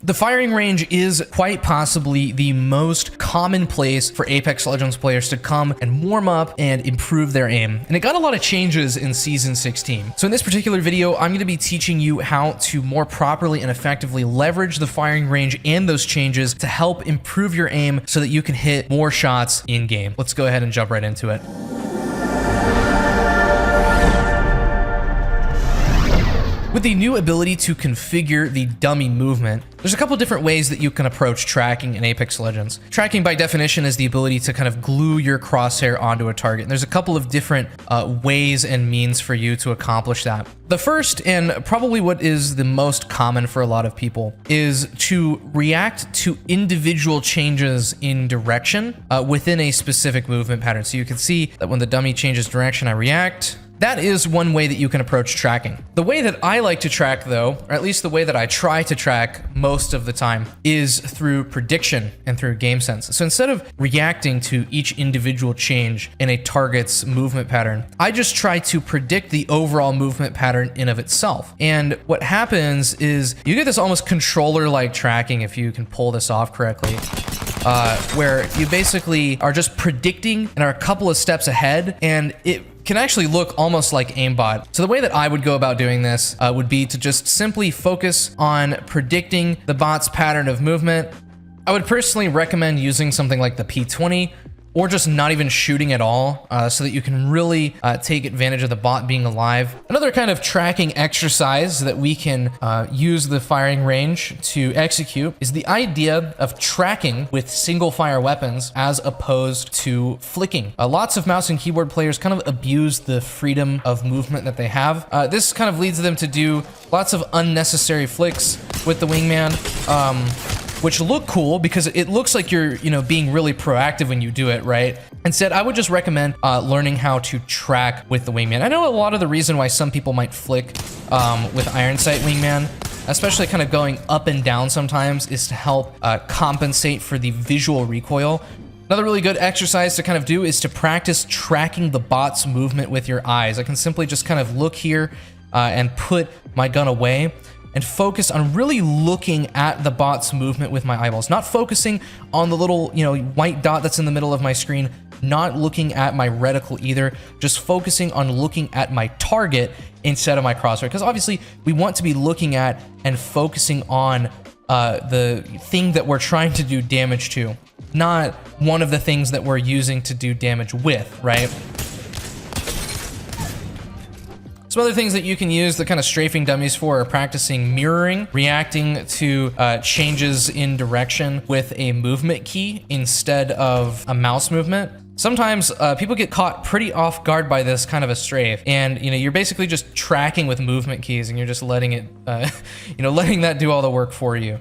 The firing range is quite possibly the most common place for Apex Legends players to come and warm up and improve their aim. And it got a lot of changes in Season 16. So in this particular video, I'm going to be teaching you how to more properly and effectively leverage the firing range and those changes to help improve your aim so that you can hit more shots in game. Let's go ahead and jump right into it. With the new ability to configure the dummy movement, there's a couple different ways that you can approach tracking in Apex Legends. Tracking by definition is the ability to kind of glue your crosshair onto a target. And there's a couple of different ways and means for you to accomplish that. The first, and probably what is the most common for a lot of people, is to react to individual changes in direction within a specific movement pattern. So you can see that when the dummy changes direction, I react. That is one way that you can approach tracking. The way that I like to track, though, or at least the way that I try to track most of the time, is through prediction and through game sense. So instead of reacting to each individual change in a target's movement pattern, I just try to predict the overall movement pattern in of itself. And what happens is you get this almost controller-like tracking, if you can pull this off correctly, where you basically are just predicting and are a couple of steps ahead, and it can actually look almost like aimbot. So the way that I would go about doing this would be to just simply focus on predicting the bot's pattern of movement. I would personally recommend using something like the P20 or just not even shooting at all so that you can really take advantage of the bot being alive. Another kind of tracking exercise that we can use the firing range to execute is the idea of tracking with single fire weapons as opposed to flicking. Lots of mouse and keyboard players kind of abuse the freedom of movement that they have. This kind of leads them to do lots of unnecessary flicks with the wingman, which look cool because it looks like you're, being really proactive when you do it, right? Instead, I would just recommend learning how to track with the wingman. I know a lot of the reason why some people might flick with Iron Sight wingman, especially kind of going up and down sometimes, is to help compensate for the visual recoil. Another really good exercise to kind of do is to practice tracking the bot's movement with your eyes. I can simply just kind of look here and put my gun away and focus on really looking at the bot's movement with my eyeballs, not focusing on the little, white dot that's in the middle of my screen, not looking at my reticle either, just focusing on looking at my target instead of my crosshair. Because obviously we want to be looking at and focusing on the thing that we're trying to do damage to, not one of the things that we're using to do damage with, right? Some other things that you can use the kind of strafing dummies for are practicing mirroring, reacting to changes in direction with a movement key instead of a mouse movement. Sometimes people get caught pretty off guard by this kind of a strafe, and you're basically just tracking with movement keys, and you're just letting it, letting that do all the work for you.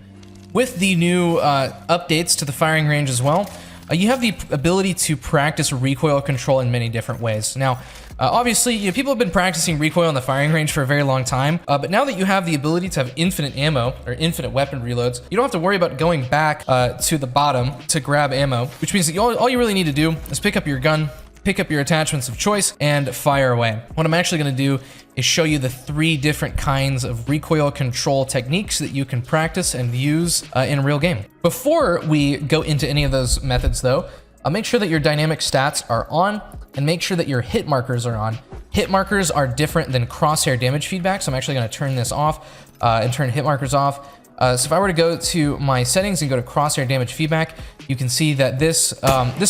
With the new updates to the firing range as well, you have the ability to practice recoil control in many different ways. Now, obviously, people have been practicing recoil on the firing range for a very long time, but now that you have the ability to have infinite ammo or infinite weapon reloads, you don't have to worry about going back to the bottom to grab ammo, which means that all you really need to do is pick up your gun, pick up your attachments of choice, and fire away. What I'm actually going to do is show you the 3 different kinds of recoil control techniques that you can practice and use in a real game. Before we go into any of those methods though, make sure that your dynamic stats are on and make sure that your hit markers are on. Hit markers are different than crosshair damage feedback, so I'm actually going to turn this off and turn hit markers off. So if I were to go to my settings and go to crosshair damage feedback, you can see that this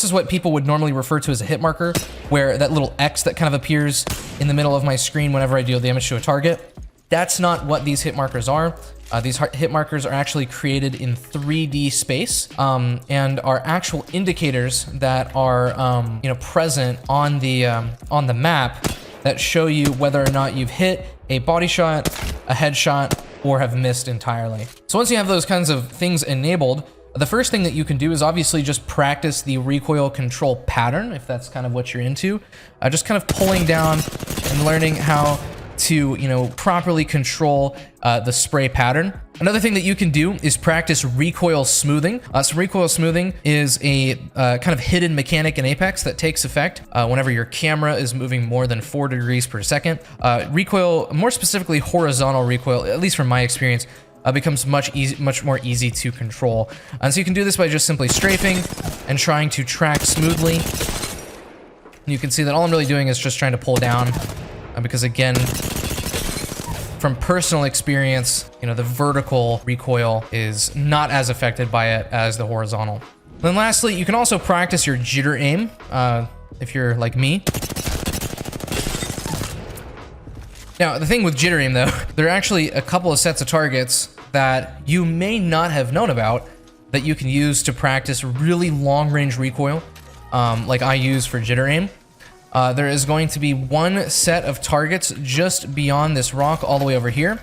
is what people would normally refer to as a hit marker, where that little X that kind of appears in the middle of my screen whenever I deal damage to a target. That's not what these hit markers are. These hit markers are actually created in 3D space and are actual indicators that are present on the map that show you whether or not you've hit a body shot, a headshot, or have missed entirely. So once you have those kinds of things enabled, the first thing that you can do is obviously just practice the recoil control pattern, if that's kind of what you're into. Just kind of pulling down and learning how to, properly control the spray pattern. Another thing that you can do is practice recoil smoothing. So recoil smoothing is a kind of hidden mechanic in Apex that takes effect whenever your camera is moving more than 4 degrees per second. Recoil, more specifically horizontal recoil, at least from my experience, becomes much more easy to control. And so you can do this by just simply strafing and trying to track smoothly. And you can see that all I'm really doing is just trying to pull down, because again, from personal experience, you know, the vertical recoil is not as affected by it as the horizontal. Then lastly, you can also practice your jitter aim, if you're like me. Now, the thing with jitter aim though, there are actually a couple of sets of targets that you may not have known about that you can use to practice really long range recoil, like I use for jitter aim. There is going to be one set of targets just beyond this rock all the way over here.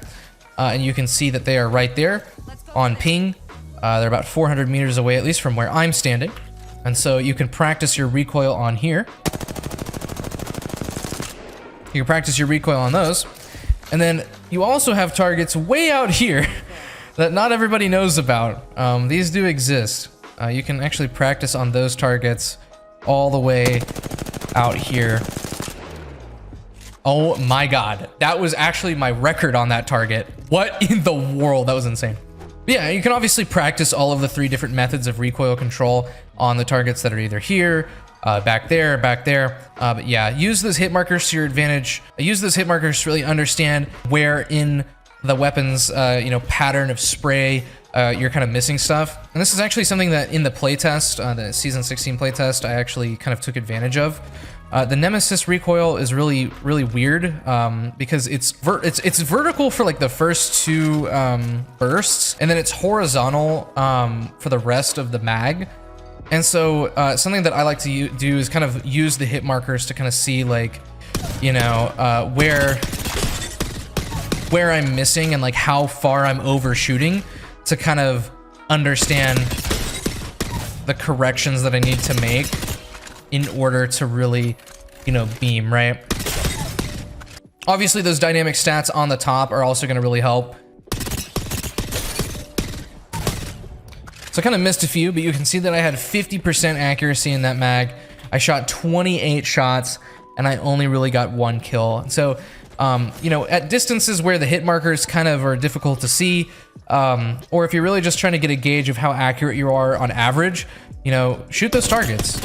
And you can see that they are right there on ping. They're about 400 meters away, at least from where I'm standing. And so you can practice your recoil on here. You can practice your recoil on those. And then you also have targets way out here that not everybody knows about. These do exist. You can actually practice on those targets all the way out here. Oh my god, that was actually my record on that target. What in the world? That was insane. But yeah, you can obviously practice all of the 3 different methods of recoil control on the targets that are either here, back there. But yeah, use those hit markers to your advantage. Use those hit markers to really understand where in the weapon's pattern of spray you're kind of missing stuff. And this is actually something that in the playtest, the season 16 playtest, I actually kind of took advantage of. The Nemesis recoil is really weird because it's vertical for like the first 2 bursts, and then it's horizontal for the rest of the mag. And so something that I like to do is kind of use the hit markers to kind of see, like, you know, where I'm missing and like how far I'm overshooting, to kind of understand the corrections that I need to make in order to really, you know, beam, right? Obviously, those dynamic stats on the top are also going to really help. So I kind of missed a few, but you can see that I had 50% accuracy in that mag. I shot 28 shots, and I only really got 1 kill. So, you know, at distances where the hit markers kind of are difficult to see, or if you're really just trying to get a gauge of how accurate you are on average, you know, shoot those targets.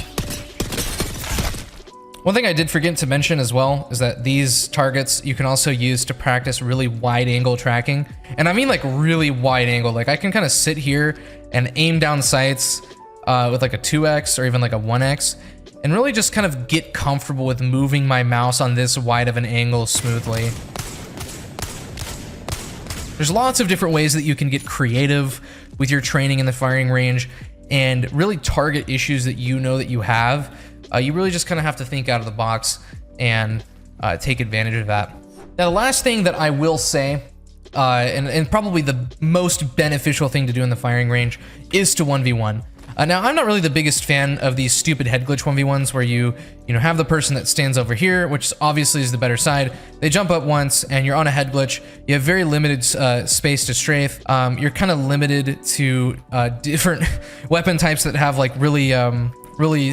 One thing I did forget to mention as well is that these targets you can also use to practice really wide angle tracking. And I mean like really wide angle. Like I can kind of sit here and aim down sights with like a 2x or even like a 1x, and really just kind of get comfortable with moving my mouse on this wide of an angle smoothly. There's lots of different ways that you can get creative with your training in the firing range and really target issues that you know that you have. You really just kind of have to think out of the box and take advantage of that. Now, the last thing that I will say, and probably the most beneficial thing to do in the firing range, is to 1v1. Now, I'm not really the biggest fan of these stupid head glitch 1v1s where you have the person that stands over here, which obviously is the better side. They jump up once and you're on a head glitch. You have very limited space to strafe. You're kind of limited to different weapon types that have like really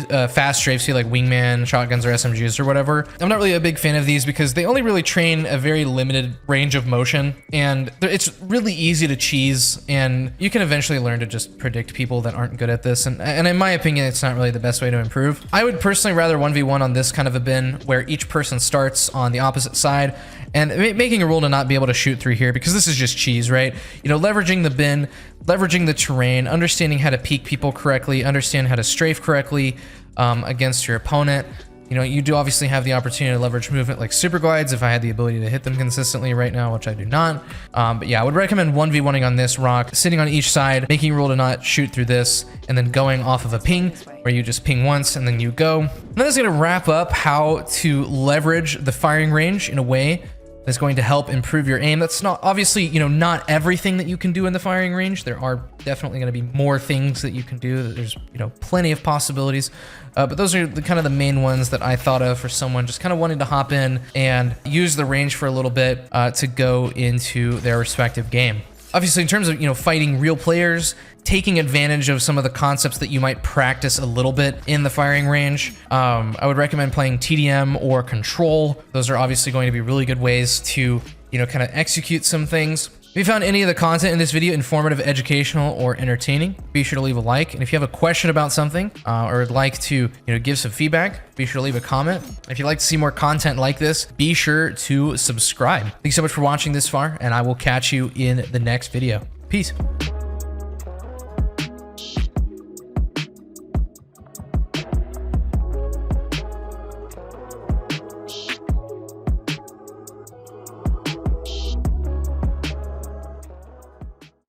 fast strafes, like wingman, shotguns, or SMGs or whatever. I'm not really a big fan of these because they only really train a very limited range of motion, and it's really easy to cheese, and you can eventually learn to just predict people that aren't good at this, and in my opinion, it's not really the best way to improve. I would personally rather 1v1 on this kind of a bin where each person starts on the opposite side, and making a rule to not be able to shoot through here, because this is just cheese, right? You know, leveraging the bin, leveraging the terrain, understanding how to peek people correctly, understand how to strafe correctly against your opponent. You know, you do obviously have the opportunity to leverage movement like super glides if I had the ability to hit them consistently right now, which I do not. But yeah, I would recommend 1v1ing on this rock, sitting on each side, making a rule to not shoot through this, and then going off of a ping where you just ping once and then you go. And that's going to wrap up how to leverage the firing range in a way that's going to help improve your aim. That's not obviously, you know, not everything that you can do in the firing range. There are definitely going to be more things that you can do. There's, you know, plenty of possibilities. But those are kind of the main ones that I thought of for someone just kind of wanting to hop in and use the range for a little bit to go into their respective game. Obviously, in terms of, you know, fighting real players, taking advantage of some of the concepts that you might practice a little bit in the firing range, I would recommend playing TDM or Control. Those are obviously going to be really good ways to, you know, kind of execute some things. If you found any of the content in this video informative, educational, or entertaining, be sure to leave a like. And if you have a question about something or would like to give some feedback, be sure to leave a comment. If you'd like to see more content like this, be sure to subscribe. Thanks so much for watching this far, and I will catch you in the next video. Peace.